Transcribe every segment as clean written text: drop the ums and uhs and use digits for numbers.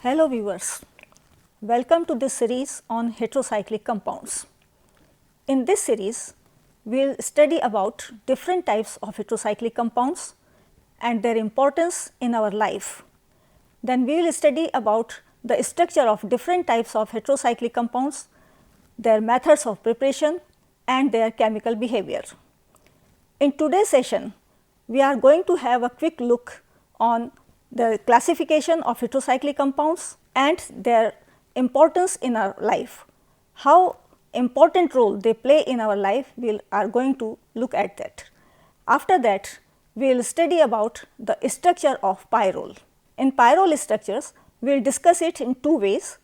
Hello viewers, welcome to this series on heterocyclic compounds. In this series, we will study about different types of heterocyclic compounds and their importance in our life. Then we will study about the structure of different types of heterocyclic compounds, their methods of preparation and their chemical behavior. In today's session, we are going to have a quick look on the classification of heterocyclic compounds and their importance in our life. How important role they play in our life, we are going to look at that. After that, we will study about the structure of pyrrole. In pyrrole structures, we will discuss it in two ways,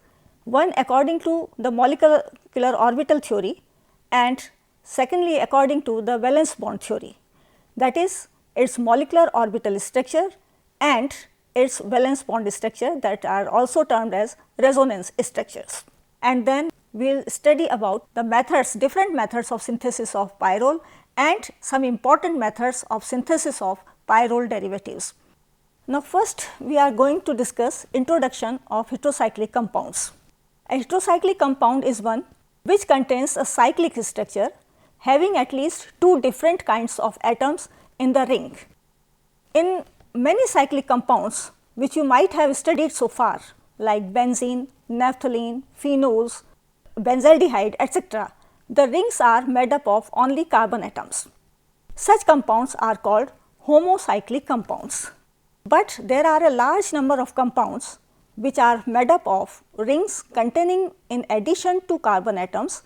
one according to the molecular orbital theory and secondly according to the valence bond theory, that is its molecular orbital structure and its valence bond structure that are also termed as resonance structures. And then we will study about the methods, different methods of synthesis of pyrrole and some important methods of synthesis of pyrrole derivatives. Now, first we are going to discuss introduction of heterocyclic compounds. A heterocyclic compound is one which contains a cyclic structure having at least two different kinds of atoms in the ring. In many cyclic compounds which you might have studied so far like benzene, naphthalene, phenols, benzaldehyde etc., the rings are made up of only carbon atoms. Such compounds are called homocyclic compounds. But there are a large number of compounds which are made up of rings containing, in addition to carbon atoms,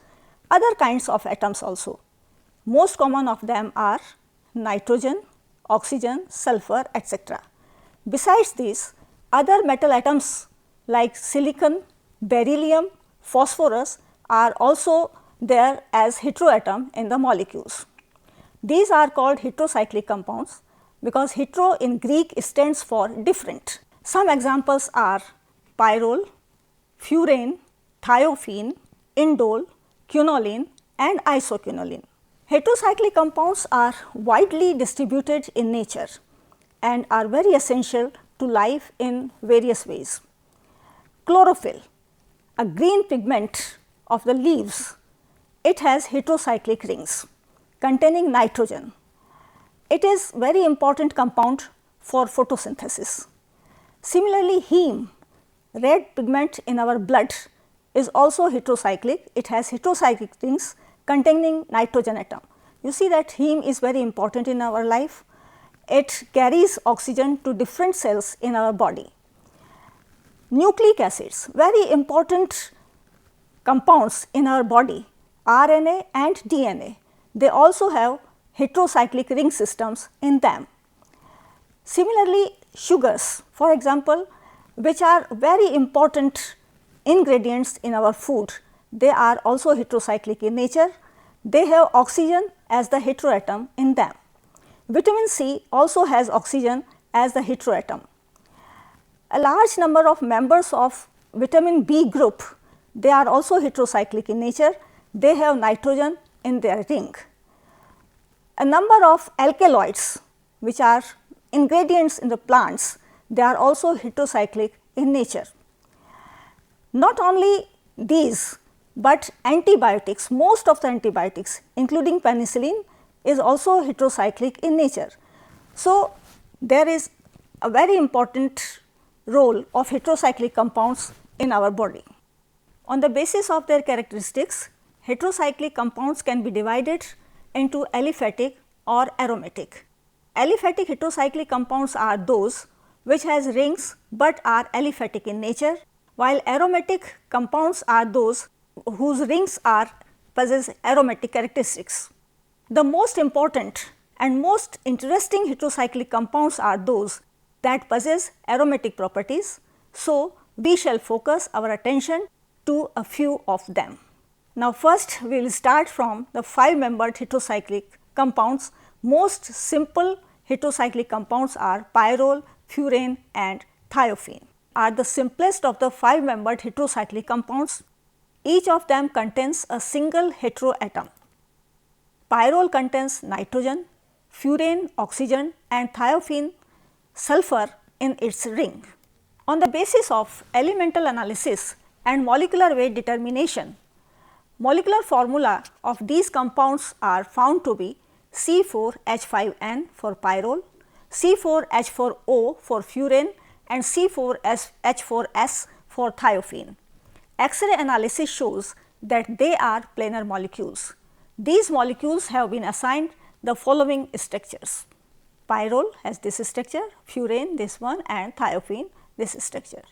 other kinds of atoms also. Most common of them are nitrogen, oxygen, sulfur etc. Besides these, other metal atoms like silicon, beryllium, phosphorus are also there as heteroatom in the molecules. These are called heterocyclic compounds because hetero in Greek stands for different. Some examples are pyrrole, furane, thiophene, indole, quinoline and isoquinoline. Heterocyclic compounds are widely distributed in nature and are very essential to life in various ways. Chlorophyll, a green pigment of the leaves, it has heterocyclic rings containing nitrogen. It is very important compound for photosynthesis. Similarly, heme, red pigment in our blood, is also heterocyclic. It has heterocyclic rings containing nitrogen atom. You see that heme is very important in our life. It carries oxygen to different cells in our body. Nucleic acids, very important compounds in our body, RNA and DNA. They also have heterocyclic ring systems in them. Similarly, sugars, for example, which are very important ingredients in our food, they are also heterocyclic in nature. They have oxygen as the heteroatom in them. Vitamin C also has oxygen as the heteroatom. A large number of members of vitamin B group, they are also heterocyclic in nature. They have nitrogen in their ring. A number of alkaloids which are ingredients in the plants, they are also heterocyclic in nature. Not only these, but antibiotics, most of the antibiotics including penicillin is also heterocyclic in nature. So, there is a very important role of heterocyclic compounds in our body. On the basis of their characteristics, heterocyclic compounds can be divided into aliphatic or aromatic. Aliphatic heterocyclic compounds are those which has rings but are aliphatic in nature, while aromatic compounds are those whose rings possess aromatic characteristics. The most important and most interesting heterocyclic compounds are those that possess aromatic properties. So, we shall focus our attention to a few of them. Now, first we will start from the 5-membered heterocyclic compounds. Most simple heterocyclic compounds are pyrrole, furane and thiophene, are the simplest of the 5-membered heterocyclic compounds. Each of them contains a single heteroatom. Pyrrole contains nitrogen, furane oxygen and thiophene sulfur in its ring. On the basis of elemental analysis and molecular weight determination, molecular formula of these compounds are found to be C4H5N for pyrrole, C4H4O for furan and C4H4S for thiophene. X-ray analysis shows that they are planar molecules. These molecules have been assigned the following structures. Pyrrole has this structure, furan this one and thiophene this structure.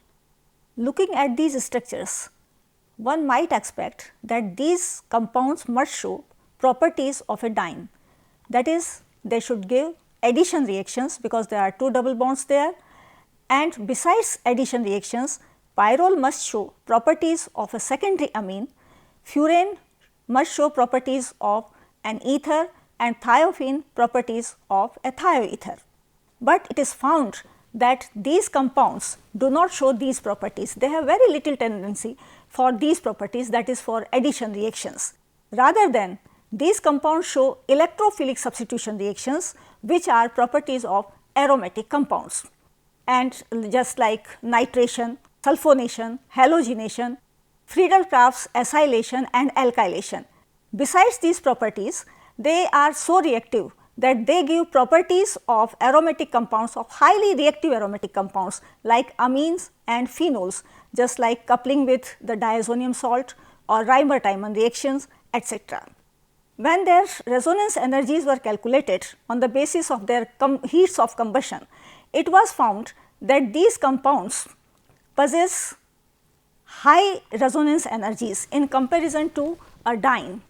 Looking at these structures, one might expect that these compounds must show properties of a diene. That is, they should give addition reactions because there are two double bonds there, and besides addition reactions, pyrrole must show properties of a secondary amine, furan must show properties of an ether and thiophene properties of a thioether. But it is found that these compounds do not show these properties. They have very little tendency for these properties, that is for addition reactions. Rather than these compounds show electrophilic substitution reactions, which are properties of aromatic compounds. And just like nitration, sulfonation, halogenation, Friedel-Crafts acylation and alkylation. Besides these properties, they are so reactive that they give properties of aromatic compounds, of highly reactive aromatic compounds like amines and phenols, just like coupling with the diazonium salt or Reimer-Tiemann reactions, etc. When their resonance energies were calculated on the basis of their heats of combustion, it was found that these compounds possess high resonance energies in comparison to a diene.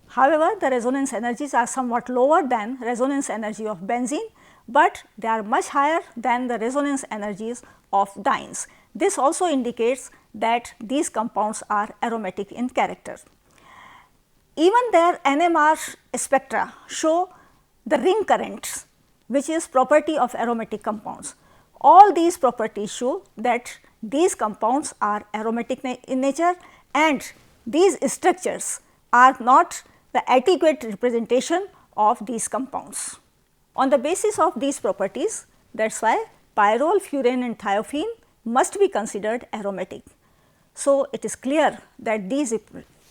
However, the resonance energies are somewhat lower than resonance energy of benzene, but they are much higher than the resonance energies of dienes. This also indicates that these compounds are aromatic in character. Even their NMR spectra show the ring currents, which is property of aromatic compounds. All these properties show that these compounds are aromatic in nature, and these structures are not the adequate representation of these compounds. On the basis of these properties, that is why pyrrole, furan and thiophene must be considered aromatic. So, it is clear that these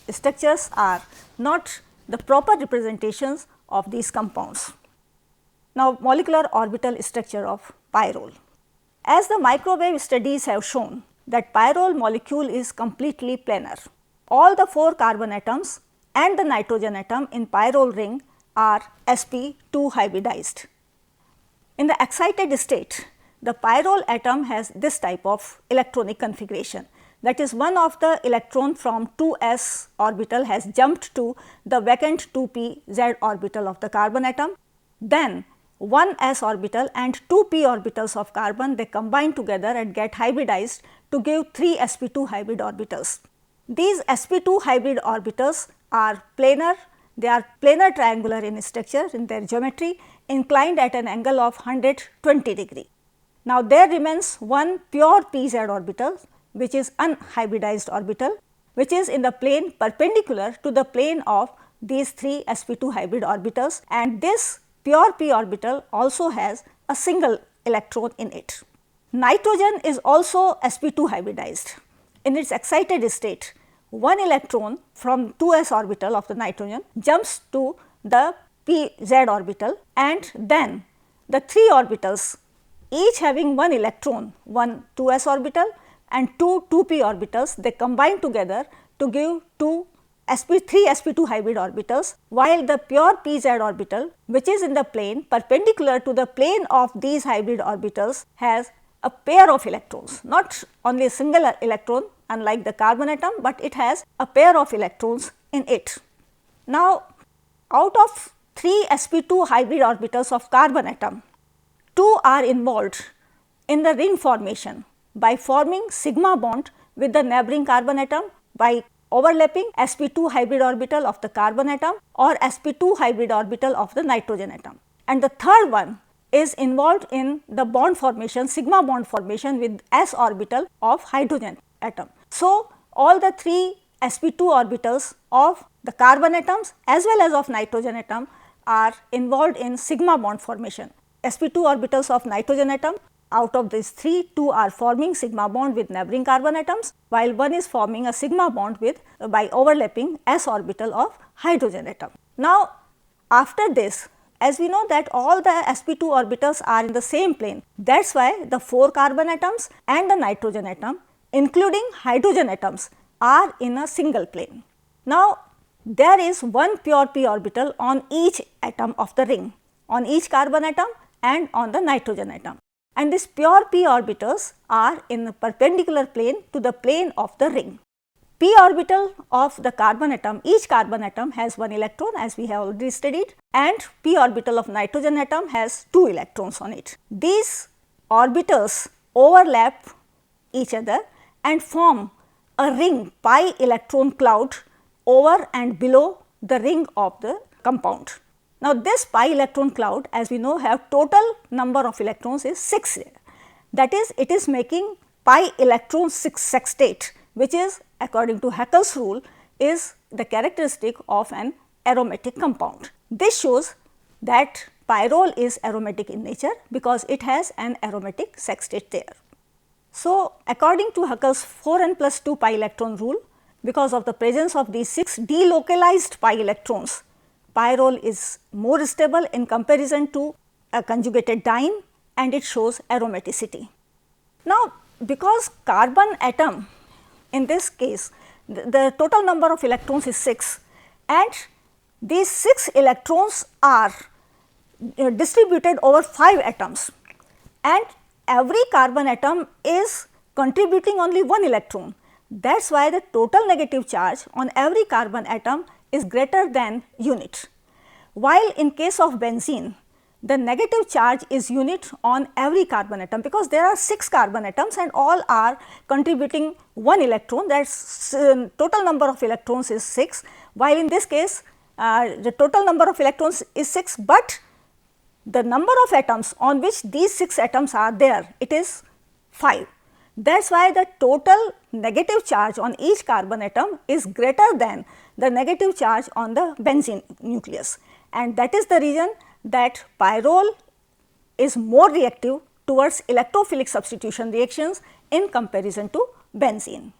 structures are not the proper representations of these compounds. Now, molecular orbital structure of pyrrole. As the microwave studies have shown that pyrrole molecule is completely planar. All the 4 carbon atoms and the nitrogen atom in pyrrole ring are sp2 hybridized. In the excited state, the pyrrole atom has this type of electronic configuration. That is, one of the electron from 2s orbital has jumped to the vacant 2p z orbital of the carbon atom. Then one s orbital and 2p orbitals of carbon, they combine together and get hybridized to give 3 sp2 hybrid orbitals. These sp2 hybrid orbitals are planar, they are planar triangular in structure, in their geometry, inclined at an angle of 120 degree. Now, there remains one pure pz orbital, which is unhybridized orbital, which is in the plane perpendicular to the plane of these 3 sp2 hybrid orbitals, and this pure p orbital also has a single electron in it. Nitrogen is also sp2 hybridized. In its excited state, one electron from 2s orbital of the nitrogen jumps to the pz orbital, and then the 3 orbitals, each having one electron, one 2s orbital and 2 2p orbitals, they combine together to give 3 sp2 hybrid orbitals, while the pure pz orbital, which is in the plane perpendicular to the plane of these hybrid orbitals, has a pair of electrons, not only a single electron unlike the carbon atom, but it has a pair of electrons in it. Now, out of 3 sp2 hybrid orbitals of carbon atom, 2 are involved in the ring formation by forming sigma bond with the neighboring carbon atom by overlapping sp2 hybrid orbital of the carbon atom or sp2 hybrid orbital of the nitrogen atom. And the third one is involved in the bond formation, sigma bond formation with s orbital of hydrogen atom. So, all the 3 sp2 orbitals of the carbon atoms as well as of nitrogen atom are involved in sigma bond formation. sp2 orbitals of nitrogen atom out of these 3, 2 are forming sigma bond with neighboring carbon atoms, while one is forming a sigma bond with by overlapping s orbital of hydrogen atom. Now, after this, as we know that all the sp2 orbitals are in the same plane, that is why the 4 carbon atoms and the nitrogen atom including hydrogen atoms are in a single plane. Now, there is one pure p orbital on each atom of the ring, on each carbon atom and on the nitrogen atom, and these pure p orbitals are in a perpendicular plane to the plane of the ring. P orbital of the carbon atom, each carbon atom has 1 electron as we have already studied, and p orbital of nitrogen atom has 2 electrons on it. These orbitals overlap each other and form a ring pi electron cloud over and below the ring of the compound. Now, this pi electron cloud, as we know, have total number of electrons is 6, that is it is making pi electron 6 sextate, which is according to Haeckel's rule is the characteristic of an aromatic compound. This shows that pyrrole is aromatic in nature because it has an aromatic sextate there. So, according to Haeckel's 4n plus 2 pi electron rule, because of the presence of these 6 delocalized pi electrons, pyrrole is more stable in comparison to a conjugated diene and it shows aromaticity. Now, because carbon atom in this case the total number of electrons is 6 and these 6 electrons are distributed over 5 atoms and every carbon atom is contributing only 1 electron. That is why the total negative charge on every carbon atom is greater than unit, while in case of benzene the negative charge is unit on every carbon atom, because there are 6 carbon atoms and all are contributing 1 electron, that is total number of electrons is 6, while in this case the total number of electrons is 6, but the number of atoms on which these 6 atoms are there, it is 5. That is why the total negative charge on each carbon atom is greater than the negative charge on the benzene nucleus, and that is the reason that pyrrole is more reactive towards electrophilic substitution reactions in comparison to benzene,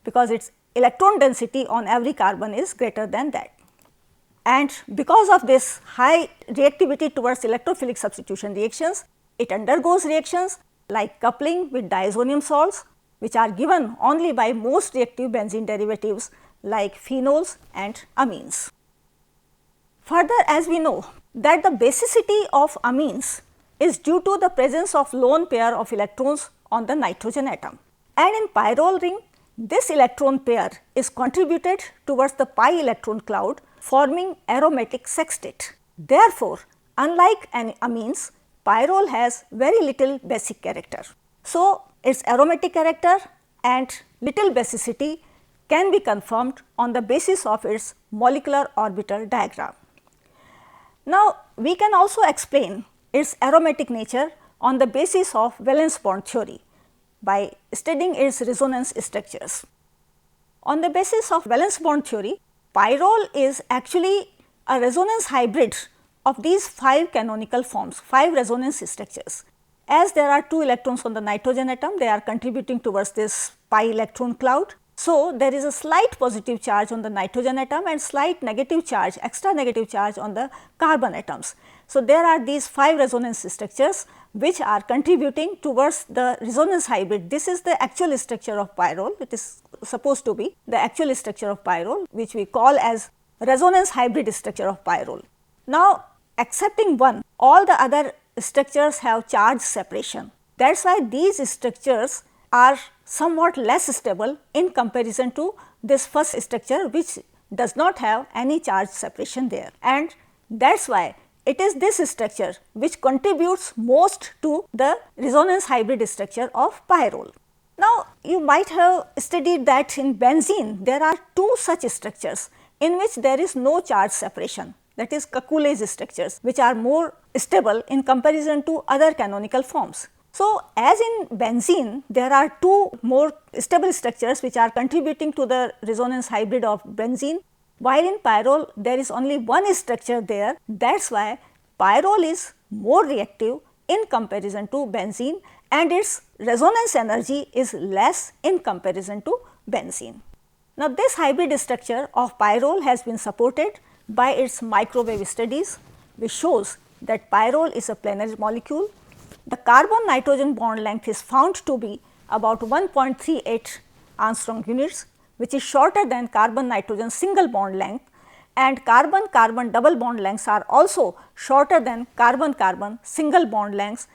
because its electron density on every carbon is greater than that. And because of this high reactivity towards electrophilic substitution reactions, it undergoes reactions like coupling with diazonium salts, which are given only by most reactive benzene derivatives like phenols and amines. Further, as we know that the basicity of amines is due to the presence of lone pair of electrons on the nitrogen atom, and in pyrrole ring this electron pair is contributed towards the pi electron cloud forming aromatic sextate. Therefore, unlike amines, pyrrole has very little basic character. So, its aromatic character and little basicity can be confirmed on the basis of its molecular orbital diagram. Now, we can also explain its aromatic nature on the basis of valence bond theory by studying its resonance structures. On the basis of valence bond theory, pyrrole is actually a resonance hybrid of these 5 canonical forms, 5 resonance structures. As there are 2 electrons on the nitrogen atom, they are contributing towards this pi electron cloud. So, there is a slight positive charge on the nitrogen atom and slight negative charge, extra negative charge on the carbon atoms. So, there are these 5 resonance structures which are contributing towards the resonance hybrid. This is the actual structure of pyrrole, it is supposed to be the actual structure of pyrrole, which we call as resonance hybrid structure of pyrrole. Now, excepting one, all the other structures have charge separation. That is why these structures are somewhat less stable in comparison to this first structure, which does not have any charge separation there, and that is why it is this structure which contributes most to the resonance hybrid structure of pyrrole. Now, you might have studied that in benzene there are 2 such structures in which there is no charge separation, that is Kakulez structures, which are more stable in comparison to other canonical forms. So, as in benzene there are 2 more stable structures which are contributing to the resonance hybrid of benzene, while in pyrrole there is only one structure there. That is why pyrrole is more reactive in comparison to benzene, and its resonance energy is less in comparison to benzene. Now, this hybrid structure of pyrrole has been supported by its microwave studies, which shows that pyrrole is a planar molecule. The carbon nitrogen bond length is found to be about 1.38 angstrom units, which is shorter than carbon nitrogen single bond length, and carbon carbon double bond lengths are also shorter than carbon carbon single bond lengths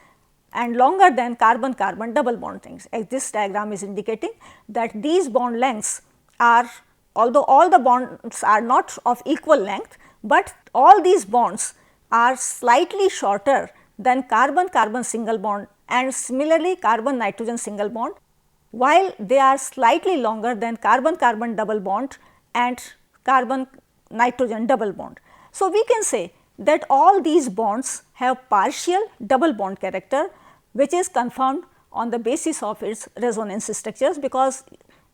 and longer than carbon carbon double bond lengths. As this diagram is indicating that these bond lengths are, although all the bonds are not of equal length, but all these bonds are slightly shorter than carbon carbon single bond and similarly carbon nitrogen single bond, while they are slightly longer than carbon carbon double bond and carbon nitrogen double bond. So, we can say that all these bonds have partial double bond character, which is confirmed on the basis of its resonance structures, because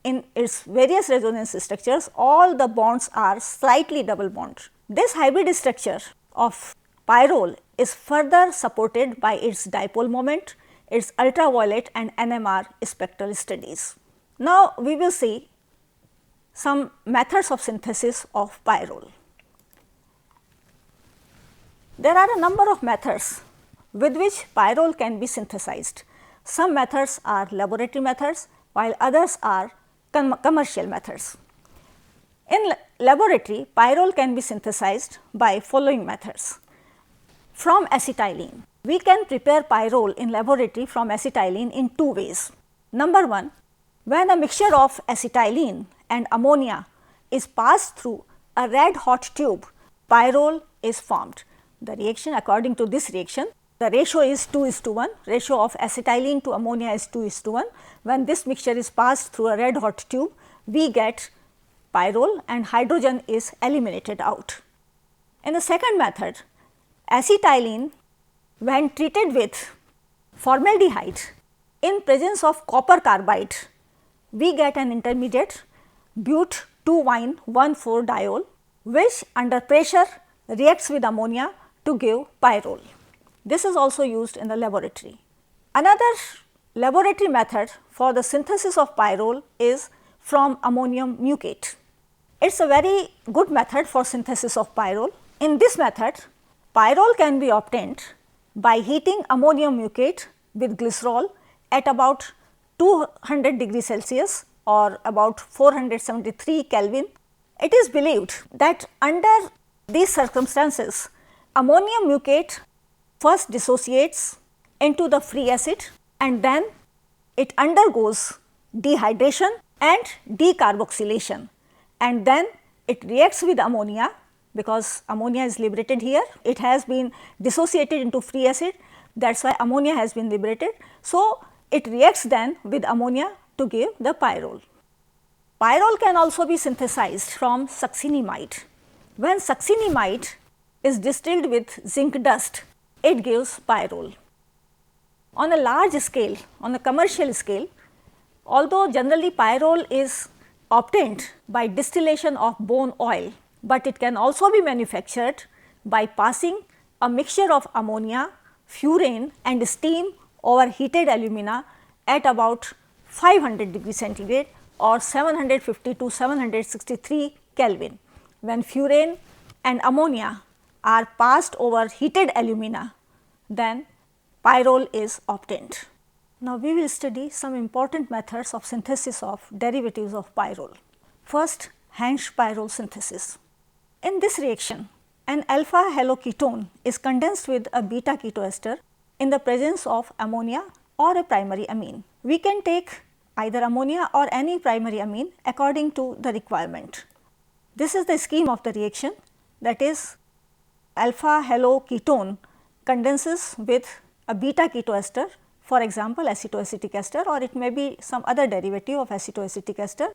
in its various resonance structures all the bonds are slightly double bond. This hybrid structure of pyrrole is further supported by its dipole moment, its ultraviolet and NMR spectral studies. Now, we will see some methods of synthesis of pyrrole. There are a number of methods with which pyrrole can be synthesized. Some methods are laboratory methods, while others are commercial methods. In laboratory, pyrrole can be synthesized by following methods. From acetylene, we can prepare pyrrole in laboratory from acetylene in two ways. Number one, when a mixture of acetylene and ammonia is passed through a red hot tube, pyrrole is formed. The reaction, according to this reaction, the ratio is 2:1, ratio of acetylene to ammonia is 2:1. When this mixture is passed through a red hot tube, we get pyrrole and hydrogen is eliminated out. In the second method, acetylene when treated with formaldehyde in presence of copper carbide, we get an intermediate but-2-wine-1,4 diol, which under pressure reacts with ammonia to give pyrrole. This is also used in the laboratory. Another laboratory method for the synthesis of pyrrole is from ammonium mucate. It is a very good method for synthesis of pyrrole. In this method, pyrrole can be obtained by heating ammonium mucate with glycerol at about 200 degrees Celsius or about 473 Kelvin. It is believed that under these circumstances, ammonium mucate first dissociates into the free acid and then it undergoes dehydration and decarboxylation, and then it reacts with ammonia because ammonia is liberated here. It has been dissociated into free acid, that is why ammonia has been liberated. So, it reacts then with ammonia to give the pyrrole. Pyrrole can also be synthesized from succinimide. When succinimide is distilled with zinc dust, it gives pyrrole. On a large scale, on a commercial scale, although generally pyrrole is obtained by distillation of bone oil, but it can also be manufactured by passing a mixture of ammonia, furane and steam over heated alumina at about 500 degrees centigrade or 750 to 763 Kelvin. When furane and ammonia are passed over heated alumina, then pyrrole is obtained. Now, we will study some important methods of synthesis of derivatives of pyrrole. First, Hansch pyrrole synthesis. In this reaction, an alpha haloketone is condensed with a beta ketoester in the presence of ammonia or a primary amine. We can take either ammonia or any primary amine according to the requirement. This is the scheme of the reaction, that is alpha haloketone condenses with a beta ketoester, for example acetoacetic ester, or it may be some other derivative of acetoacetic ester,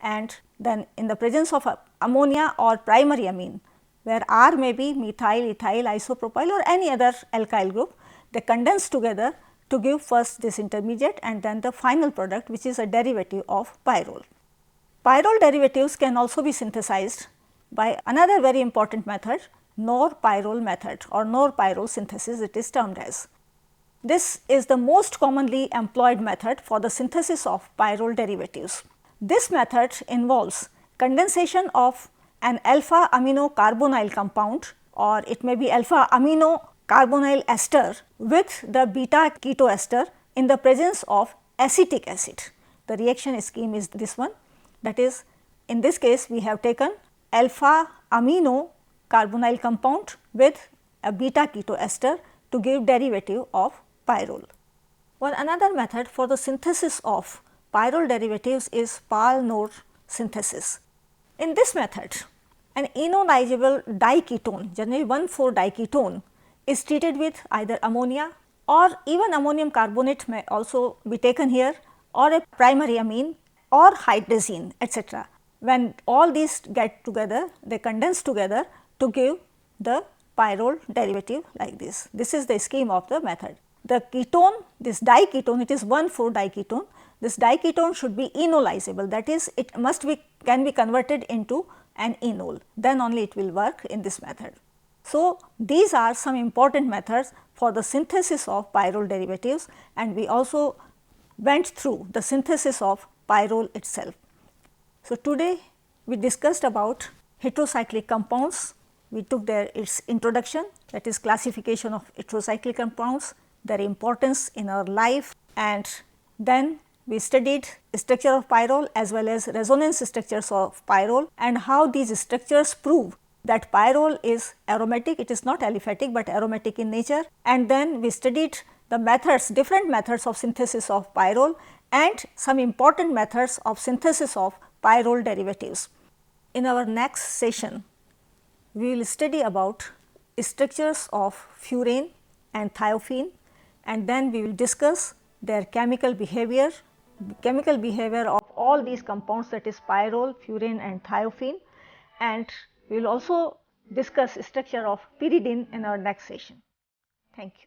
and then in the presence of ammonia or primary amine, where R may be methyl, ethyl, isopropyl or any other alkyl group, they condense together to give first this intermediate and then the final product, which is a derivative of pyrrole. Pyrrole derivatives can also be synthesized by another very important method, Nor-pyrrole method or Nor-pyrrole synthesis, it is termed as. This is the most commonly employed method for the synthesis of pyrrole derivatives. This method involves condensation of an alpha amino carbonyl compound, or it may be alpha amino carbonyl ester with the beta ketoester in the presence of acetic acid. The reaction scheme is this one, that is, in this case we have taken alpha amino carbonyl compound with a beta ketoester to give derivative of pyrrole. One another method for the synthesis of pyrrole derivatives is Pahl-Knorr synthesis. In this method, an ionizable diketone, generally 1,4-diketone, is treated with either ammonia, or even ammonium carbonate may also be taken here, or a primary amine or hydrazine, etc. When all these get together, they condense together to give the pyrrole derivative like this. This is the scheme of the method. The ketone, this diketone, it is 1,4-diketone. This diketone should be enolizable, that is, it can be converted into an enol, then only it will work in this method. So, these are some important methods for the synthesis of pyrrole derivatives, and we also went through the synthesis of pyrrole itself. So, today we discussed about heterocyclic compounds. We took its introduction, that is classification of heterocyclic compounds, their importance in our life, and then we studied structure of pyrrole as well as resonance structures of pyrrole, and how these structures prove that pyrrole is aromatic. It is not aliphatic, but aromatic in nature. And then we studied the methods, different methods of synthesis of pyrrole, and some important methods of synthesis of pyrrole derivatives. In our next session, we will study about structures of furan and thiophene, and then we will discuss their chemical behavior of all these compounds, that is pyrrole, furan and thiophene, and we will also discuss structure of pyridine in our next session. Thank you.